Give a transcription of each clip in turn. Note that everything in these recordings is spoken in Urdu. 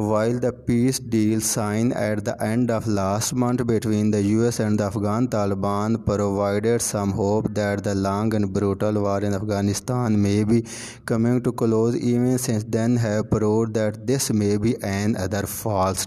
While the peace deal signed at the end of last month between the US and the Afghan Taliban provided some hope that the long and brutal war in Afghanistan may be coming to close, even since then have proved that this may be another false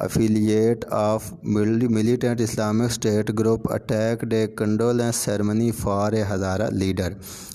affiliate of militant Islamic State group attacked a condolence ceremony for a Hazara leader।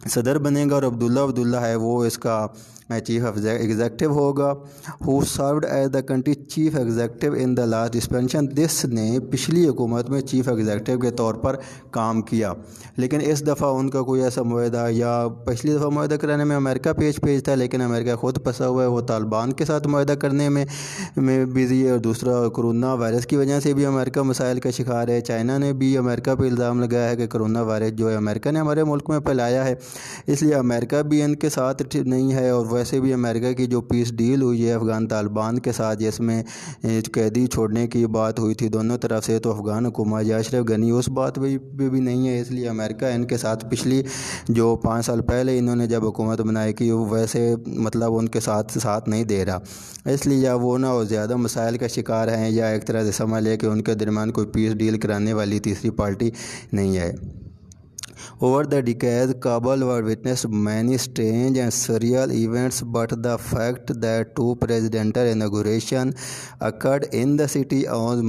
صدر بنے گا اور عبداللہ ہے وہ اس کا چیف ایگزیکٹو ہوگا. Who served as the country chief executive in the last dispensation. دس نے پچھلی حکومت میں چیف ایگزیکٹو کے طور پر کام کیا، لیکن اس دفعہ ان کا کوئی ایسا معاہدہ، یا پچھلی دفعہ معاہدہ کرانے میں امریکہ پیش تھا، لیکن امریکہ خود پھنسا ہوا ہے، وہ طالبان کے ساتھ معاہدہ کرنے میں بزی ہے، اور دوسرا کرونا وائرس کی وجہ سے بھی امریکہ مسائل کا شکار ہے. چائنا نے بھی امریکہ پہ الزام لگایا ہے کہ کرونا وائرس جو ہے امریکہ نے ہمارے ملک میں پھیلایا ہے، اس لیے امریکہ بھی ان کے ساتھ نہیں ہے. اور ویسے بھی امریکہ کی جو پیس ڈیل ہوئی ہے افغان طالبان کے ساتھ، جس میں قیدی چھوڑنے کی بات ہوئی تھی دونوں طرف سے، تو افغان حکومت یا اشرف غنی اس بات پہ بھی نہیں ہے. اس لیے امریکہ ان کے ساتھ پچھلی جو 5 سال پہلے انہوں نے جب حکومت بنائی کی، ویسے مطلب ان کے ساتھ نہیں دے رہا. اس لیے یا وہ نہ زیادہ مسائل کا شکار ہیں، یا ایک طرح سے سمجھ لے کہ ان کے درمیان کوئی پیس ڈیل کرانے والی تیسری پارٹی نہیں ہے. Over the decades, Kabul was witnessed many strange and surreal events, but the fact that 2 presidential inaugurations occurred in the city on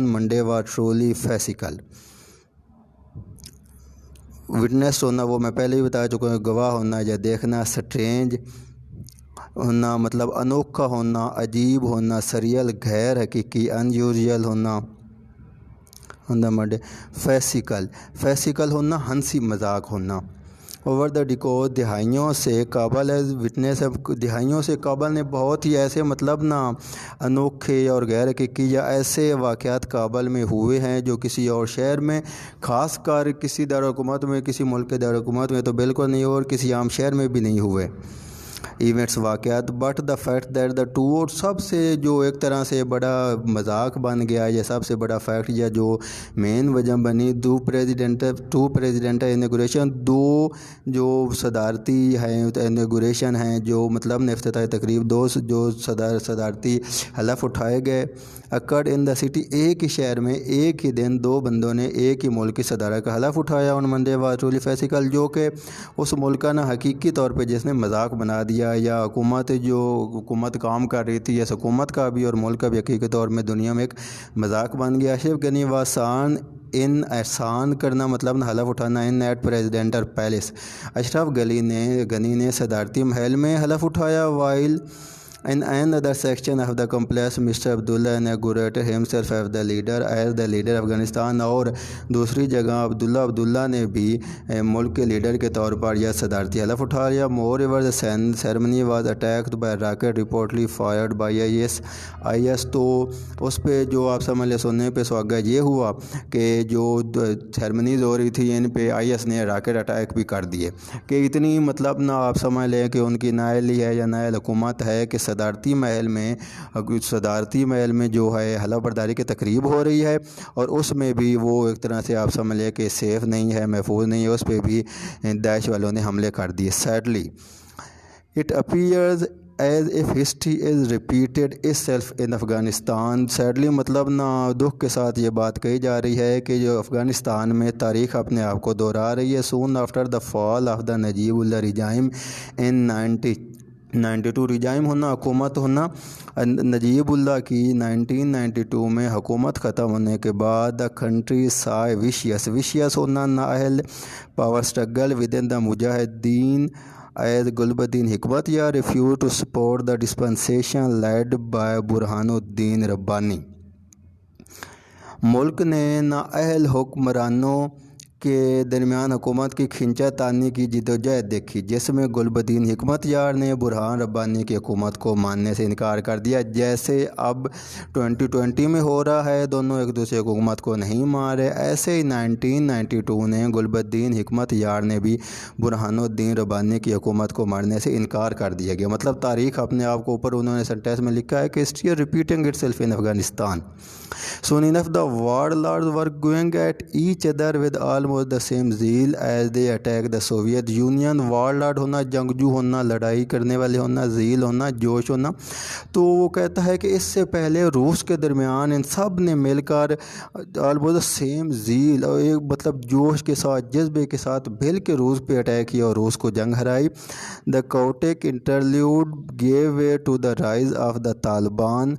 Monday was truly farcical. Witness ہونا وہ میں پہلے ہی بتا چکا ہوں، گواہ ہونا یا دیکھنا، سٹرینج ہونا مطلب انوکھا ہونا، عجیب ہونا، سریل غیر حقیقی، ان یوزول ہونا. منڈے فیسیکل ہونا، ہنسی مذاق ہونا. اوور دا ڈیکوز دہائیوں سے کابل ایز وٹنس، دہائیوں سے کابل نے بہت ہی ایسے مطلب نا انوکھے اور غیر حقیقی یا ایسے واقعات کابل میں ہوئے ہیں جو کسی اور شہر میں، خاص کر کسی دارالحکومت میں، کسی ملک کے دارالحکومت میں تو بالکل نہیں، اور کسی عام شہر میں بھی نہیں ہوئے ایونٹس واقعات. But the fact that the two, اور سب سے جو ایک طرح سے بڑا مذاق بن گیا یا سب سے بڑا فیکٹ یا جو مین وجہ بنی، 2 پریزیڈنٹ انوگریشن، 2 جو صدارتی ہیں انوگریشن ہیں، جو مطلب افتتاحی تقریب، 2 جو صدارتی حلف اٹھائے گئے. اکرڈ ان دا سٹی، ایک ہی شہر میں ایک ہی دن 2 بندوں نے ایک ہی ملک کی صدارت کا حلف اٹھایا آن منڈے واز ٹرولی فیسیکل، جو کہ اس ملک کا نہ حقیقی طور پہ جس نے مذاق بنا دیا، یا حکومت کام کر رہی تھی، اس حکومت کا بھی اور ملک کا بھی حقیقی طور میں دنیا میں ایک مذاق بن گیا. اشرف غنی واسان ان احسان کرنا مطلب نہ حلف اٹھانا ان ایٹ پریزیڈنٹل پیلس. اشرف غنی نے صدارتی محل میں حلف اٹھایا. While in another section of the complex, Mr. Abdullah inaugurated himself as the leader of Afghanistan. اور دوسری جگہ عبداللہ نے بھی ملک کے لیڈر کے طور پر یا صدارتی حلف اٹھا لیا. Moreover, the ceremony was attacked by rocket reportedly fired by IS. تو اس پہ جو آپ سمجھ لیں سننے پہ سواگا یہ ہوا کہ جو سیرمنیز ہو رہی تھی ان پہ IS نے راکٹ اٹیک بھی کر دیے. کہ اتنی مطلب نہ آپ سمجھ لیں کہ ان کی نائل ہی ہے یا نائل حکومت ہے کہ صدارتی محل میں جو ہے حلف برداری کی تقریب ہو رہی ہے، اور اس میں بھی وہ ایک طرح سے آپ سمجھ لیں کہ سیف نہیں ہے، محفوظ نہیں ہے، اس پہ بھی داعش والوں نے حملے کر دیے. Sadly, it appears as if history is repeated itself in Afghanistan. Sadly مطلب نا دکھ کے ساتھ یہ بات کہی جا رہی ہے کہ جو افغانستان میں تاریخ اپنے آپ کو دہرا رہی ہے. Soon after the fall of the Najib Allah regime in 1992، رجائم ہونا حکومت ہونا نجیب اللہ کی 1992 میں حکومت ختم ہونے کے بعد the country saw vicious ہونا نااہل پاور struggle within the مجاہدین as گلب الدین حکمت یا refused to support the dispensation led by برہان الدین ربانی. ملک نے نااہل حکمرانوں کے درمیان حکومت کی کھینچا تانی کی جدوجہد دیکھی، جس میں گلب الدین حکمت یار نے برہان ربانی کی حکومت کو ماننے سے انکار کر دیا، جیسے اب 2020 میں ہو رہا ہے. دونوں ایک دوسرے حکومت کو نہیں مان رہے. ایسے ہی 1992 نے گلب الدین حکمت یار نے بھی برہان الدین ربانی کی حکومت کو ماننے سے انکار کر دیا گیا. مطلب تاریخ اپنے آپ کو اوپر انہوں نے سینٹینس میں لکھا ہے کہ history repeating it self in Afghanistan. Soon enough the warlords were going at each other with almost the same zeal as they attacked the Soviet Union. warlord ہونا جنگجو ہونا، لڑائی کرنے والے ہونا، زیل ہونا، جوش ہونا. تو وہ کہتا ہے کہ اس سے پہلے روس کے درمیان ان سب نے مل کر almost the same zeal اور ایک مطلب جوش کے ساتھ، جذبے کے ساتھ مل کے روس پہ اٹیک کیا اور روس کو جنگ ہرائی. The chaotic interlude gave way to the rise of the Taliban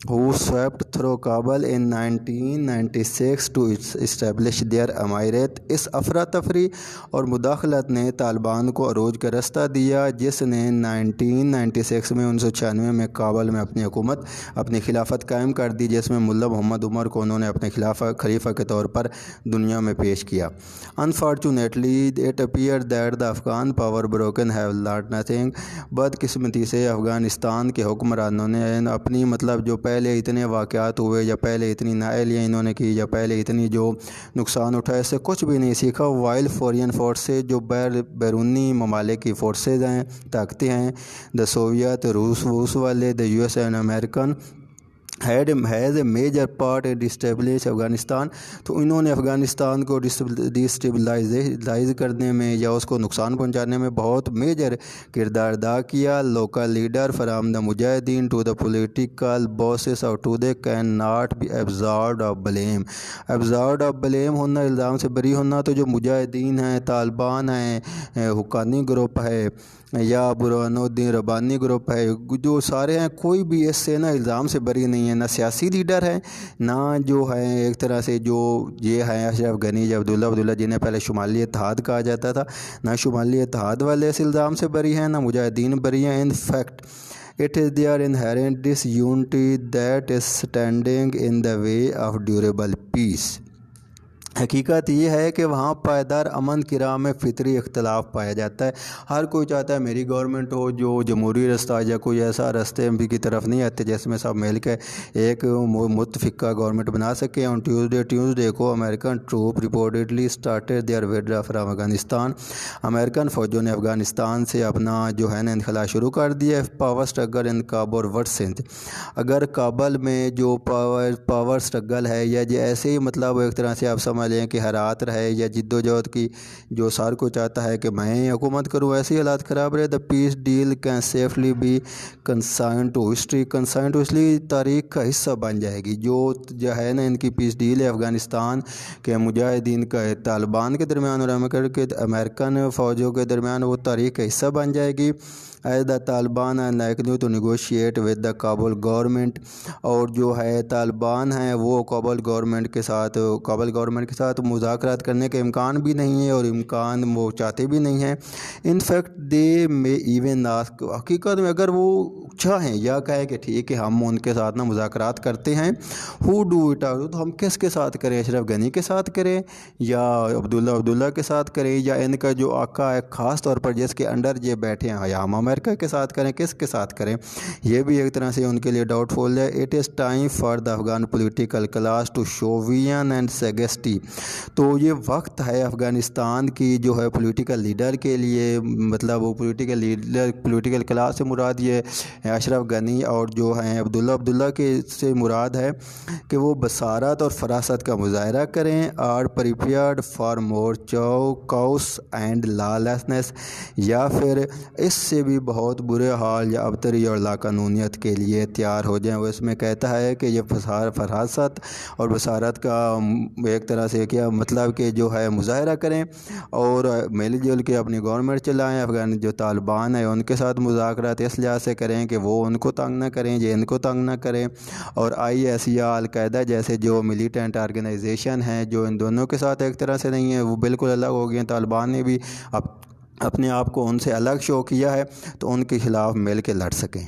who swept through Kabul in 1996 to establish their emirate. اس افراتفری اور مداخلت نے طالبان کو عروج کا راستہ دیا، جس نے 1996 میں 1996 میں کابل میں اپنی حکومت، اپنی خلافت قائم کر دی، جس میں ملا محمد عمر کو انہوں نے اپنے خلیفہ کے طور پر دنیا میں پیش کیا۔ Unfortunately, it appeared that the Afghan power broken have learned nothing. بدقسمتی سے افغانستان کے حکمرانوں نے اپنی جو پہلے اتنے واقعات ہوئے یا پہلے اتنی نااہلیاں انہوں نے کی یا پہلے اتنی جو نقصان اٹھائے، اس سے کچھ بھی نہیں سیکھا۔ وائل فورین فورسز، جو بیرونی ممالک کی فورسز ہیں، طاقتیں ہیں، دا سوویت، روس والے، the US and American has a major part in destabilise Afghanistan, تو انہوں نے افغانستان کو ڈسٹیبلائز کرنے میں یا اس کو نقصان پہنچانے میں بہت میجر کردار ادا کیا۔ لوکل لیڈر فرام دا مجاہدین ٹو دا پولیٹیکل باسز اور to they can not be absolved of blame ہونا، الزام سے بری ہونا۔ تو جو مجاہدین ہیں، طالبان ہیں، حقانی گروپ ہے یا برہان الدین ربانی گروپ ہے، جو سارے ہیں، کوئی بھی اس سے الزام سے بری نہیں ہے، نہ سیاسی لیڈر ہے، نہ جو ہے ایک طرح سے جو یہ ہے اشرف غنی یا عبداللہ جنہیں پہلے شمالی اتحاد کہا جاتا تھا، نہ شمالی اتحاد والے اس الزام سے بری ہیں، نہ مجاہدین بری ہیں۔ In fact it is their inherent disunity that is standing in the way of durable peace. حقیقت یہ ہے کہ وہاں پائیدار امن کی راہ میں فطری اختلاف پایا جاتا ہے۔ ہر کوئی چاہتا ہے میری گورنمنٹ ہو جو جمہوری رستہ یا کوئی ایسا رستے کی طرف نہیں آتے جس میں سب مل کے ایک متفقہ گورنمنٹ بنا سکے۔ آن ٹیوزڈے کو American troop reportedly started their withdrawal from Afghanistan, American فوجوں نے افغانستان سے اپنا جو ہے انخلا شروع کر دیا۔ پاور اسٹرگل ان کابل ورسنٹ، اگر کابل میں جو پاور اسٹرگل ہے یا ایسے ہی ایک طرح سے آپ سمجھ لیں کہ حالات رہے یا جد و جہد کی جو سار کو چاہتا ہے کہ میں حکومت کروں، ایسی حالات خراب رہے، the peace deal can safely be consigned to history, تاریخ کا حصہ بن جائے گی۔ جو ہے ان کی پیس ڈیل ہے افغانستان کے مجاہدین کا طالبان کے درمیان اور امریکن فوجوں کے درمیان، وہ تاریخ کا حصہ بن جائے گی۔ As the Taliban are likely to negotiate with the Kabul government, اور جو ہے طالبان ہیں وہ کابل گورنمنٹ کے ساتھ مذاکرات کرنے کے امکان بھی نہیں ہے، اور امکان وہ چاہتے بھی نہیں ہیں۔ In fact they may even ask, حقیقت میں اگر وہ چاہیں یا کہیں کہ ٹھیک ہے ہم ان کے ساتھ مذاکرات کرتے ہیں، ہو ڈو اٹ، تو ہم کس کے ساتھ کریں؟ اشرف غنی کے ساتھ کریں یا عبداللہ کے ساتھ کریں، یا ان کا جو آقا ہے خاص طور پر جس کے انڈر یہ بیٹھے ہیں ہم امریکہ کے ساتھ کریں، کس کے ساتھ کریں؟ یہ بھی ایک طرح سے ان کے لیے ڈاؤٹ فل ہے۔ It is time for the Afghan political class to show vision and sagacity, تو یہ وقت ہے افغانستان کی جو ہے پولیٹیکل لیڈر کے لیے، وہ پولیٹیکل کلاس سے مراد یہ اشرف غنی اور جو ہیں عبداللہ کے سے مراد ہے کہ وہ بصارت اور فراست کا مظاہرہ کریں، اور prepared for more chaos and lawlessness, یا پھر اس سے بھی بہت برے حال یا ابتری اور لاقانونیت کے لیے تیار ہو جائیں۔ وہ اس میں کہتا ہے کہ یہ فراست اور بصارت کا ایک طرح سے کیا کہ جو ہے مظاہرہ کریں اور مل جل کے اپنی گورنمنٹ چلائیں۔ افغان جو طالبان ہیں ان کے ساتھ مذاکرات اس لحاظ سے کریں کہ وہ ان کو تنگ نہ کریں، یہ ان کو تنگ نہ کریں، اور IS یا القاعدہ جیسے جو ملیٹنٹ آرگنائزیشن ہیں جو ان دونوں کے ساتھ ایک طرح سے نہیں ہیں، وہ بالکل الگ ہو گئے ہیں۔ طالبان نے بھی اپنے آپ کو ان سے الگ شو کیا ہے، تو ان کے خلاف مل کے لڑ سکیں۔